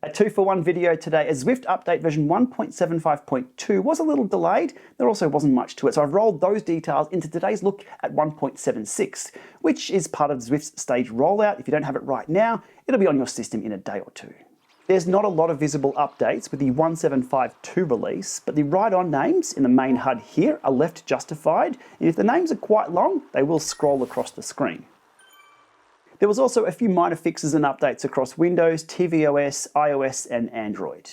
A 2-for-1 video today. A Zwift update version 1.75.2 was a little delayed. There also wasn't much to it, so I've rolled those details into today's look at 1.76, which is part of Zwift's stage rollout. If you don't have it right now, it'll be on your system in a day or two. There's not a lot of visible updates with the 1.752 release, but the ride-on names in the main HUD here are left justified, and if the names are quite long, they will scroll across the screen. There was also a few minor fixes and updates across Windows, tvOS, iOS and Android.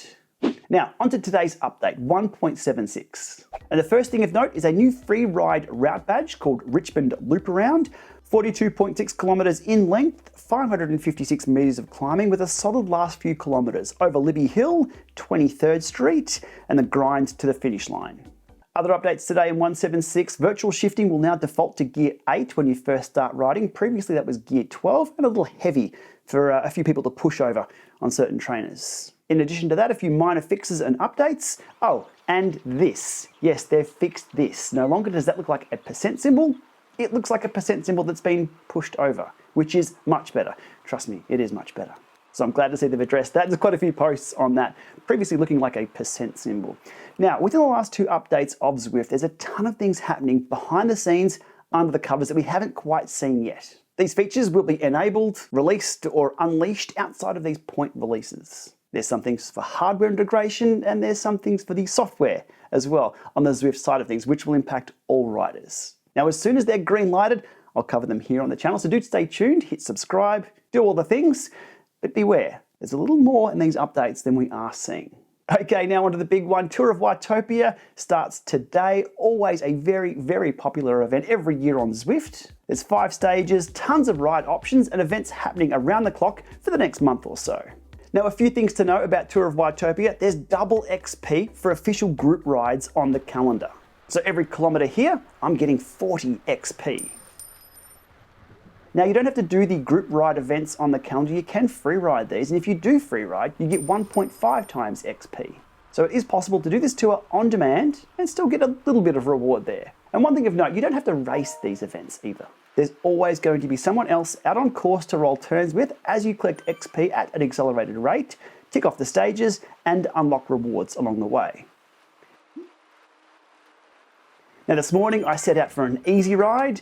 Now, onto today's update, 1.76. And the first thing of note is a new free ride route badge called Richmond Loop Around, 42.6 kilometres in length, 556 metres of climbing with a solid last few kilometres over Libby Hill, 23rd Street and the grind to the finish line. Other updates today in 1.76, virtual shifting will now default to gear 8 when you first start riding. Previously that was gear 12 and a little heavy for a few people to push over on certain trainers. In addition to that, a few minor fixes and updates. Oh, and this. Yes, they've fixed this. No longer does that look like a percent symbol. It looks like a percent symbol that's been pushed over, which is much better. Trust me, it is much better. So I'm glad to see they've addressed that. There's quite a few posts on that, previously looking like a percent symbol. Now, within the last 2 updates of Zwift, there's a ton of things happening behind the scenes, under the covers that we haven't quite seen yet. These features will be enabled, released, or unleashed outside of these point releases. There's some things for hardware integration, and there's some things for the software as well on the Zwift side of things, which will impact all riders. Now, as soon as they're green lighted, I'll cover them here on the channel, so do stay tuned, hit subscribe, do all the things. But beware, there's a little more in these updates than we are seeing. Okay, now onto the big one. Tour of Watopia starts today. Always a very, very popular event every year on Zwift. There's 5 stages, tons of ride options and events happening around the clock for the next month or so. Now, a few things to know about Tour of Watopia. There's double XP for official group rides on the calendar. So every kilometre here, I'm getting 40 XP. Now, you don't have to do the group ride events on the calendar, you can free ride these, and if you do free ride, you get 1.5 times XP. So it is possible to do this tour on demand and still get a little bit of reward there. And one thing of note, you don't have to race these events either. There's always going to be someone else out on course to roll turns with as you collect XP at an accelerated rate, tick off the stages, and unlock rewards along the way. Now this morning I set out for an easy ride.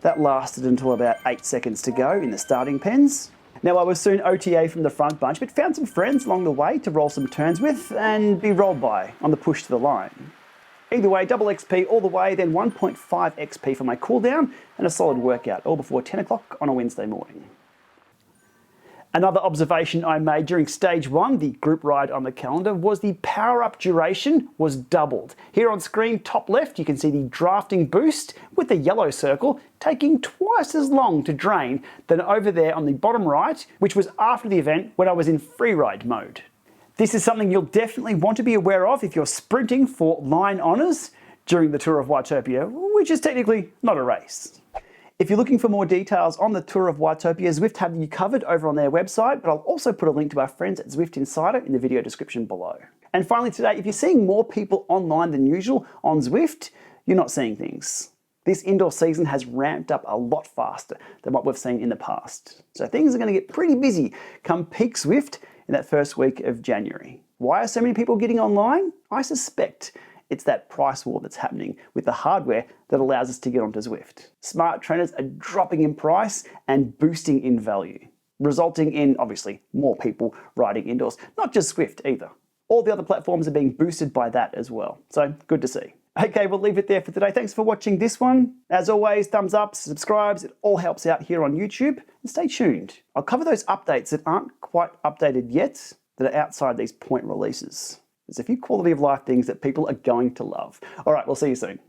That lasted until about 8 seconds to go in the starting pens. Now I was soon OTA from the front bunch, but found some friends along the way to roll some turns with and be rolled by on the push to the line. Either way, double XP all the way, then 1.5 XP for my cooldown and a solid workout, all before 10 o'clock on a Wednesday morning. Another observation I made during stage 1, the group ride on the calendar, was the power-up duration was doubled. Here on screen, top left, you can see the drafting boost with the yellow circle taking twice as long to drain than over there on the bottom right, which was after the event when I was in free ride mode. This is something you'll definitely want to be aware of if you're sprinting for line honours during the Tour of Watopia, which is technically not a race. If you're looking for more details on the Tour of Watopia, Zwift have you covered over on their website, but I'll also put a link to our friends at Zwift Insider in the video description below. And finally today, if you're seeing more people online than usual on Zwift, you're not seeing things. This indoor season has ramped up a lot faster than what we've seen in the past. So things are going to get pretty busy come peak Zwift in that first week of January. Why are so many people getting online? I suspect it's that price war that's happening with the hardware that allows us to get onto Zwift. Smart trainers are dropping in price and boosting in value, resulting in, obviously, more people riding indoors. Not just Zwift either. All the other platforms are being boosted by that as well. So good to see. Okay, we'll leave it there for today. Thanks for watching this one. As always, thumbs up, subscribes, it all helps out here on YouTube. And stay tuned. I'll cover those updates that aren't quite updated yet, that are outside these point releases. There's a few quality of life things that people are going to love. All right, we'll see you soon.